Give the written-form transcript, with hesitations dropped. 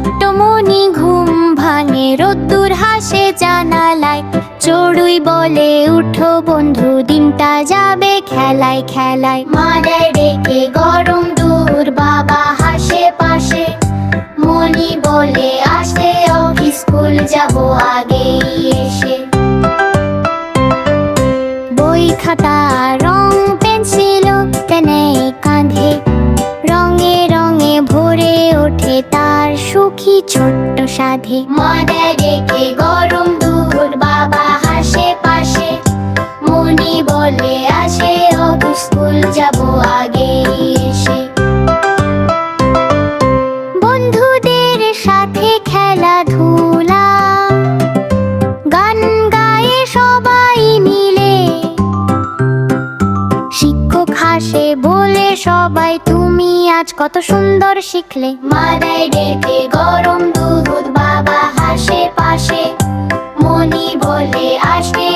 ছোট্ট মনি ঘুম ভাঙে, রোদ্দুর হাসে জানালায়। চড়ুই বলে উঠো বন্ধু, দিনটা যাবে খেলায় খেলায়। মা দেয় ডেকে গরম দুধ, বাবা হাসে পাশে। মনি বলে আসে অফিস, স্কুল যাব আগেই এসে। বই খাতা রং পেন্সিল টেনে কাঁধে, রঙে রঙে ভরে ওঠে তার সুখী ছোট্ট সাধে। মা দেয় ডেকে গরম দুধ, বাবা হাসে পাশে। মনি বলে আসে অফিস, স্কুল যাব আগেই এসে। বন্ধুদের সাথে খেলাধুলা, গান গায়ে সবাই মিলে। শিক্ষক হাসে বলে সবাই, তুমি আজ কত সুন্দর শিখলে। মা দেয় ডেকে গরম দুধ, বাবা হাসে পাশে। মনি বলে আসবে